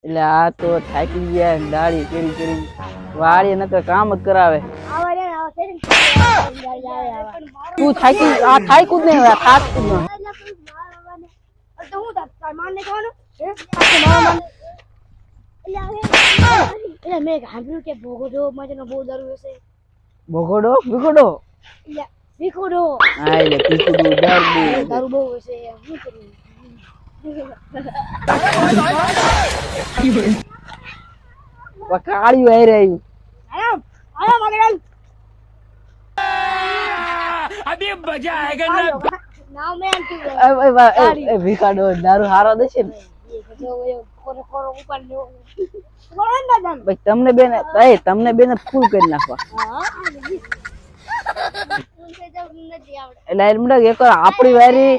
એટલે આ તો થાકી ગયા દાડી કરી કરી વાળી ને તો કામ જ કરાવે. તું થાકી આ થાક્યું જ નહીં હવે થાકતું જ નહીં. ભગોડો ભીખોડો હા એટલે ભીખોડું દારૂ બહુ કાળિયું આવી રહ્યું. अभी मजा आएगा ना। ભીખાડો દારૂ હારો દેશે ને ભાઈ તમને બેન ફૂલ કરી નાખવા. એટલે એક આપડી વારી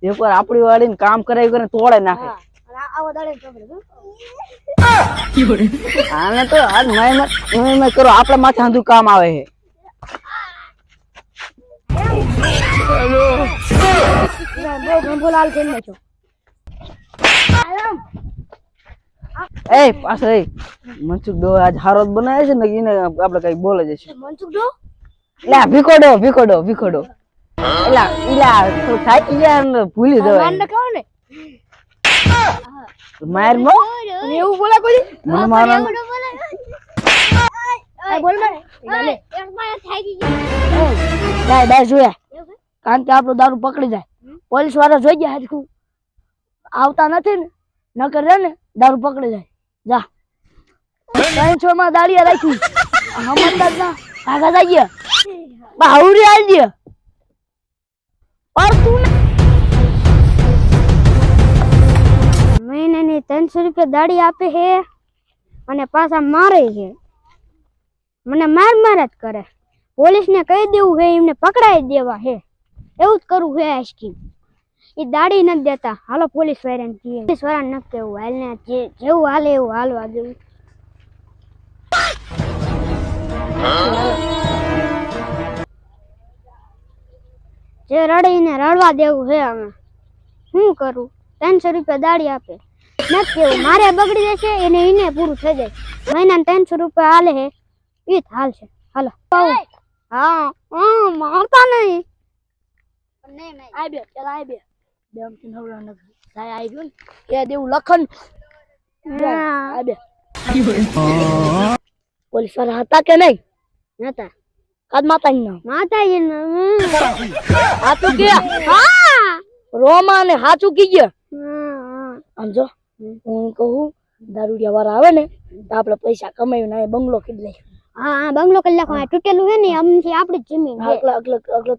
એકવાર આપડી વાળી કામ કરાવી કરીને તોડે નાખે. આને તો આજ મેં કરો આપડા માથે આંધું કામ આવે છે. એ પાછો મનસુખ દો આજ હારો બનાવે છે ને એને આપડે કઈ બોલે જશે. મનસુખ દો એટલે ભીખોડો ભીખોડો ભીખોડો થાકી ગયા ભૂલી જવાય. માર એવું બોલા કોઈ મને મારવાનું જોયા કારણ કે આપણો દારૂ પકડી જાય પોલીસ વાળા જોઈ ગયા હજુ આવતા નથી ને નકર રે ને દારૂ પકડી જાય. જા 300 માં દાડિયા રાખી હમણાં ના આગા જાય ગયા બાહુરી આવી ગયા મહિનાની 300 રૂપિયા દાડી આપે છે અને પાછા મારે છે. મને માર જ કરે. પોલીસ ને કહી દેવું છે એમને પકડાઈ દેવા છે એવું જ કરવું છે. આઈસ્ક્રીમ એ દાડી નથી દેતા. હાલો પોલીસ વાળાને નથી કેવું હાલ ને જેવું હાલે એવું હાલવા દેવું. જે રડીને રડવા દેવું છે. અમે શું કરું? 300 રૂપિયા દાડી આપે નથી કેવું મારે બગડી જશે એને પૂરું થઈ જાય. મહિના 300 રૂપિયા હાલે છે એ જ હાલ છે. હાલો હા મારતા નહીં પોલીસ વાળા હતા કે નહીં? નતા. કાદ માતાજી હાચું કે રોમા ને હાચું કી ગયા. આમ જો હું કહું દારૂડિયા વાળા આવે ને તો આપડે પૈસા કમાયું ના બંગલો કરી લઈ. હા બંગલો કરી નાખો. તૂટેલું છે ને આમથી આપડી જ જમીન.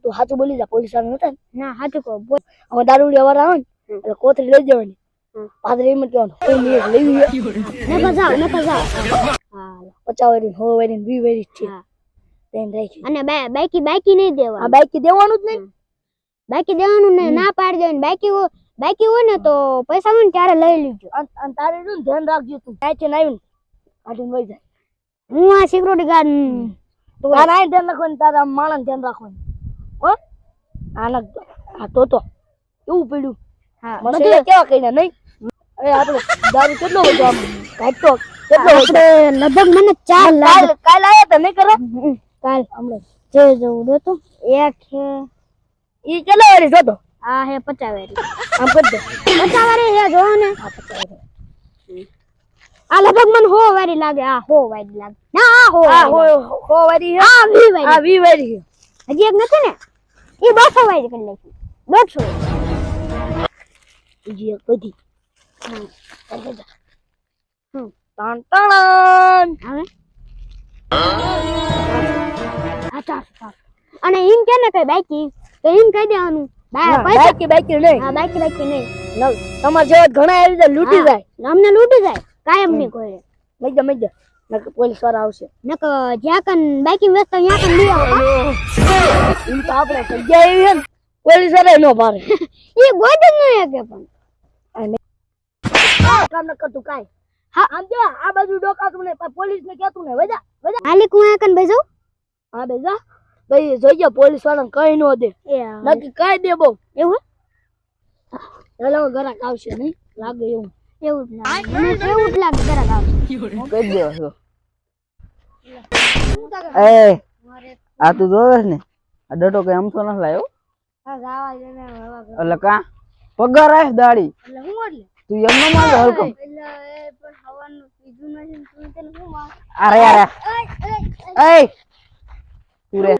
તું હાચું બોલી જા. પોલીસ વાળા નતા ના હાચું કહો. હવે દારૂડિયા વાળા આવે ને એટલે કોથળી લઈ જવાની પાદરી એમ કહેવાનું લઈ નકા જાવ 50 વાળી 100 વાળી 20 વાળી છે અને બાકી નહીં દેવા. બાકી દેવાનું જ નહીં. બાકી દેવાનું નહીં ના પાડી દેવાની. બાકી હોય ને તો પૈસા હોય ને ત્યારે લઈ લીજો. અને તારે ધ્યાન રાખજો. તું કાચીને આવ્યું ને કાઢીને વહી જાય. હું આ સિક્યુરિટી ગાર્ડ તારા આ ધ્યાન રાખવાનું. તારા માણસ ધ્યાન રાખવાનું. હો આના આ તો એવું પડ્યું. હા બધું કેવા કહીને નહીં. અરે આપણે દારૂ કેટલો બધો આમ કાઢતો કેટલો આપણે લગભગ મને 4 લાખ કાલ આયા તો નહીં કરો. કાલ હમણાં જે જવું દો એક છે ઈ કેટલા વાળી જોતો? આ હે 50 વાળી. આમ કરી દે 50 વાળી હે જો ને. આ 50 વાળી આ લગભગ મને 100 વાળી લાગે. આ 100 વાળી લાગે ના આ 100 વાળી હે. આ 20 વાળી. આ 20 વાળી હે. હજી એક નથી ને ઈ 200 વાળી કરી નાખી. 200 હજી એક બધી ટન ટન હવે અને એમ કે ને કઈ બાકી તો એમ કહી દેવાનું બાકી નહીં. હા બાકી નહીં. તમારે જેવા ઘણા આવી જાય લૂટી જાય. અમને લૂટી જાય કાયમ નહીં કોઈ. મજા નકર પોલીસ વાળા આવશે. નકર જ્યાં કન બાકી વ્યસ્ત ત્યાં કન લઈ આવો. એમ તો આપણે જગ્યા એવી છે ને પોલીસ વાળા નો પારે. એ ગોદ જ નહીં કે પણ કામ ન કરતું કાઈ. હા આમ જો આ બાજુ ડોકાતું ને પોલીસ ને કહેતું ને વજા હાલી કું એકન બેજો. હા બેજા ભાઈ જોઈએ પોલીસ વાળાને કઈ નો દે નક્કી કઈ દે બહુ એવું ચાલો ગરાક આવશે નહીં લાગે એવું એવું જ લાગે મને તો એવું જ લાગે ગરાક આવશે કઈ દેવા છો એ આ તું જોવેસ ને આ ડટો કઈ અમથો નથી લાયો હા ગાવા જને એટલે કા પગાર આય દાડી એટલે હું એટલે તું એમ ન મારે હલકમ એટલે એ પણ હવાનું પીધું નથી તું તેને શું માર અરે યાર એ તું રે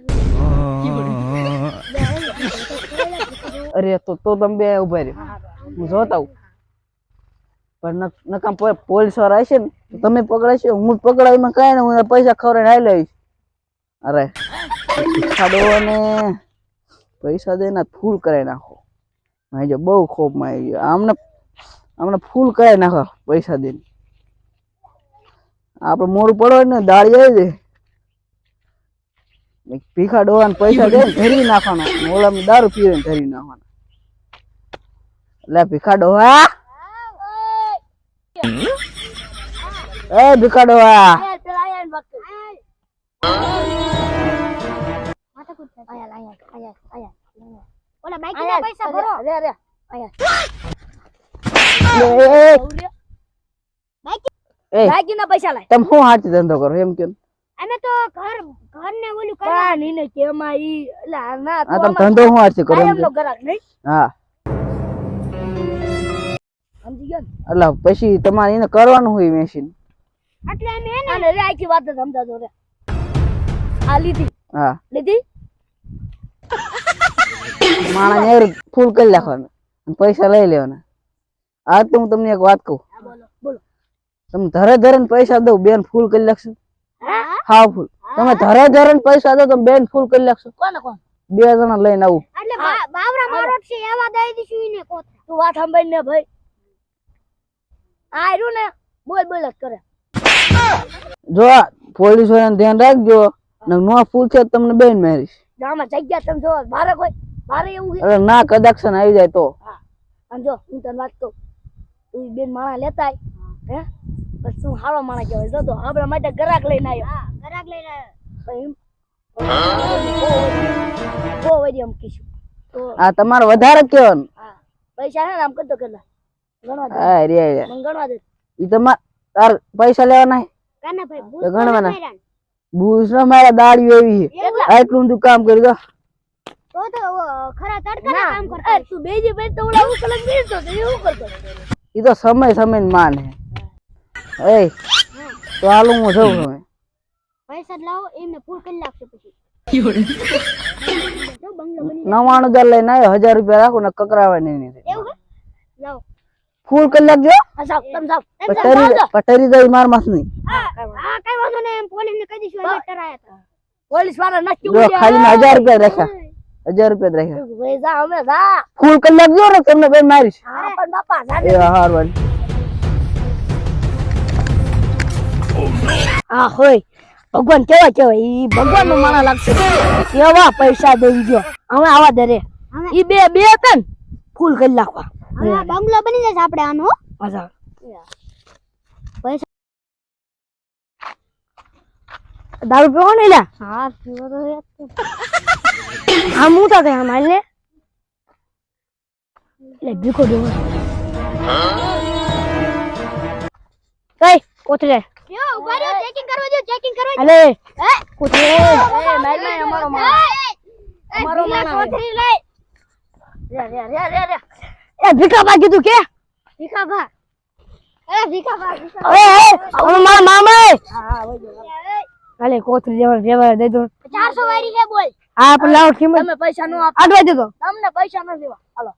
અરે તો તમે બે ઉભા રહ્યો હું જોતા હું પણ નકામ પોલીસ વાળા હશે ને તો તમે પકડાશો હું પકડાવીમાં કઈ ને હું પૈસા ખવડાવીને હાઈ લઈશ અરે ખાડો ને પૈસા દઈને ફૂલ કરાવી નાખો જો બહુ ખોફમાં આવી ગયો આમને ફૂલ કરાવી નાખો પૈસા દઈને આપડે મોડું પડવા ને દાળી આવી જાય ભીખા ડોવાને પૈસા દે ધરી નાખવાનો ઓલા દારૂ પીવે ધરી નાખવાનો એટલે ભીખા ડોવા એ ભીખા ડોવા પેલા આયા ને વખત માથા કૂદ થાય આયા ઓલા બાઈક ના પૈસા ભરો અરે આયા એ બાકી ના પૈસા લાય તમે શું હાથી ધંધો કરો એમ કેમ અમે તો ઘર ને ઓલું કા નીને કેમાં ઈ એટલે ના આ તમે ધંધો શું હાથી કરો એમ કાયમ નો કેમ? ગરાક નહીં હા સમજી ગયા ને એટલે પછી તમારે એને કરવાનું હોય મેશીન એટલે અમે હે ને આને રે આખી વાત જ સમજાતો રે આ લીધી હા લીધી માણસ ને ફૂલ કરી નાખવાનું અને પૈસા લઈ લેવાના આજ તો હું તમને એક વાત કહું બોલો બોલો તમે ધરે ધરે ને પૈસા દઉં બેન ફૂલ કરી નાખશો હા હા ફૂલ તમે ધરે ધરે ને પૈસા દો તમે બેન ફૂલ કરી નાખશો કોણ કોણ 2 જણા લઈને આવું એટલે બાવરા મારો છે એવા દઈ દીશું ઈને કોથરા તું વાત સાંભળી ને ભાઈ આ રહ્યું ને બોલ બોલ જ કરે જો પોલીસ વાળાને ધ્યાન રાખજો ને નો ફૂલ છે તો તમને બેન મારીશ આમાં જગ્યા તમે જો બારે કોઈ બારે એવું છે અરે ના કદાક્ષન આવી જાય તો આમ જો હું તને વાત કહું તું બેન માણા લેતા આય હે બસ તું હારો માણા કહેવાય જો તો આપણા માટે ગરાક લઈને આવ્યો હા ગરાક લઈને આવ્યો. બહુ વધી એમ કીશું તો આ તમારે વધારે જ કહેવાનું હા પૈસા હે ને આમ કરતો કેટલા ગણવા દે હા રે મને ગણવા દે ઈ તમાર તાર પૈસા લેવાના કાના ભાઈ તો ગણવાના હેરાન. બૂસ ના મારા દાડી એવી છે આટલું ઊંધું કામ કરી દો તો ખરા તડકા ના કામ કરતા એ તું બેજી બેન તો ઓલા ઉકલમ બીરતો તો એવું કરતો ઈ તો સમય ની માન હે એ તો હાલું હું જઉં છું પૈસા જ લાવો એમને ફૂલ કરી નાખશે પછી જો બંગલો બની 99,000 લઈને આવ્યો 1,000 રૂપિયા રાખો ને કકરાવાની નહીં એવું હે લાવો ફૂલ કરી નાખજો આ સાવ તમ સાવ પટરી જાય માર માસ નહીં હા કઈ વાંધો નહીં પોલીસ ને કહી દઈશું અમે ટરાયા હતા પોલીસ વાળા નક્કી જો ખાલી 1,000 રૂપિયા રાખ્યા 1,000 રૂપિયા રાખ્યા ભાઈ જા અમે જા ફૂલ કરી નાખજો ને તમને બેન મારીશ હા પણ બાપા જા એ હારવાન હા હોય ભગવાન કેવા કેવાય ઈ ભગવાન નો માણા લાગશે કેવા પૈસા દઈ ગયો હવે આવા દે રે ઈ બે હતા ને ફૂલ કરી નાખવા હા બંગલો બની જશે આપણે આનો હો. મજા પૈસા દારૂ પીવો ને લ્યા હા પીવો તો હે જ તે. આમ હું તા આમ હાલ ને લે ભીખો દેવો કઈ કોથરે યો ઉભા રહ્યો ચેકિંગ કરવા દો ચેકિંગ કરવા દો. અલે હે કોથરે એ માર મે અમારો માણા અમારો માણા કોથરી લઈ રે એ ભીખા બા કીધું કે ભીખા ભા એ ભીખા ભા એ મારા મામા હા અલે કોથરી જેવા દઈ દો 400 વાળી છે બોલ હા પણ લાવો કિંમત તમે પૈસા નો આપ આડવા દેજો તમને પૈસા ન દેવા હાલો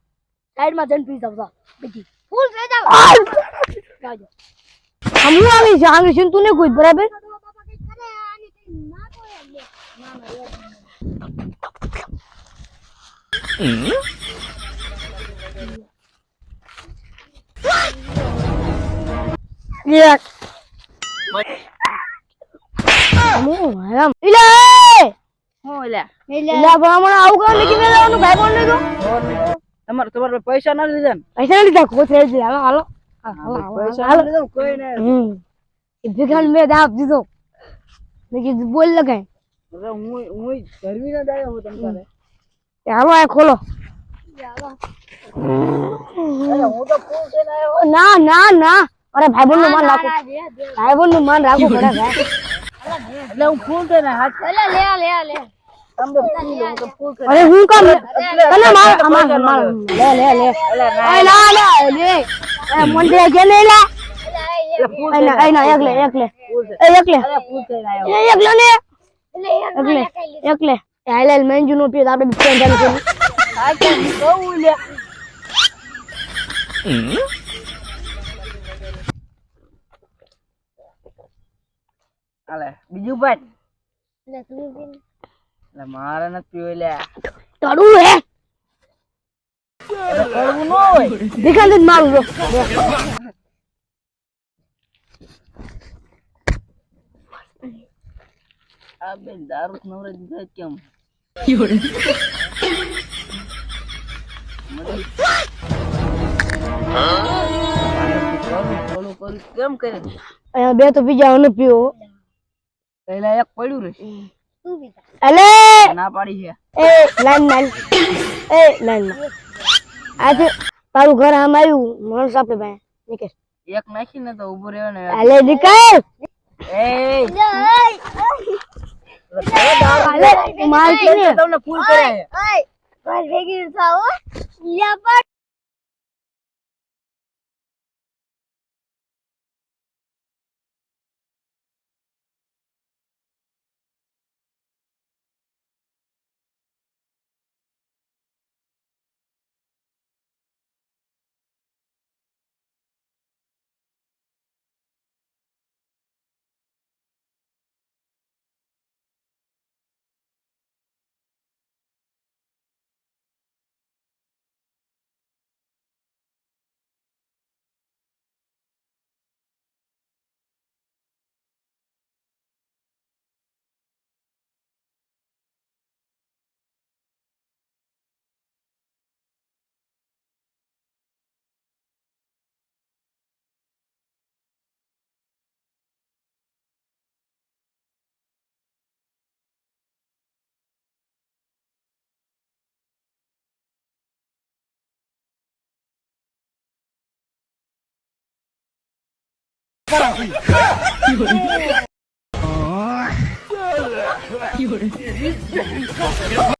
સાઈડ માં જઈને પી જાવ બીજી ફૂલ થઈ જાવ જાજો હમ આવી છે આંગળી છે તું ને કોઈ બરાબર બાપા કઈ કરે આની કઈ ના તો એક ઇલે હું લે ઇલા ભમણા આવું કામ લીધી મેલાવાનું ભાઈ બોલ ને તો તમારે પૈસા ના લીધા ને પૈસા નથી લીધા કોથરે જ હાલો હાલો પૈસા હાલો ના લીધા કોઈ ને એ ભીખાને મેં દાબ દીધો મેં કીધું બોલ લગાય અરે હું ગરમી ના દાયો હું તમારે હાલો આ ખોલો અરે હું તો ફૂલ થઈને આવ્યો ના ના ના અરે ભાઈબંધ નું માન રાખો ભાઈબંધ નું માન રાખવું પડે ભાઈ એટલે હું ફૂલ થઈને હાથ લે લે તમે પી લો હું તો ફૂલ થઈને અરે હું કામ તને માર લે લે લે એ ના ના લે એ મંદિર કે ને લા ના એકલે એકલે ફૂલ થઈને આવ્યો એકલે ને એકલે હાલ મેંજુ નો પીએ આપણે ફ્રેન્ડ ચાલુ કરી આ તો કહું લે અલે બીજું ભાઈ લે તું પી એટલે મારે નથી પીવું લે તડું હે કરવું ન હોય દેખાન દે મારું જો આ બેન દારૂ નવરે દીધા કેમ થોડું કરું કેમ કરે અહીંયા બે તો બીજા ન પીવો પહેલા એક પડ્યું રહેશે તું પીતા અલે ના પાડી છે એ લાઈન આજે તારું ઘર આમ આવ્યું માણસ આપે ભાઈ નીકળ એક નાખીને તો ઉભો રહ્યો ને અલે નીકળ એ અલે માર કે તમને ફૂલ કર્યા છે ઓય બસ ભેગી થાઓ લે પણ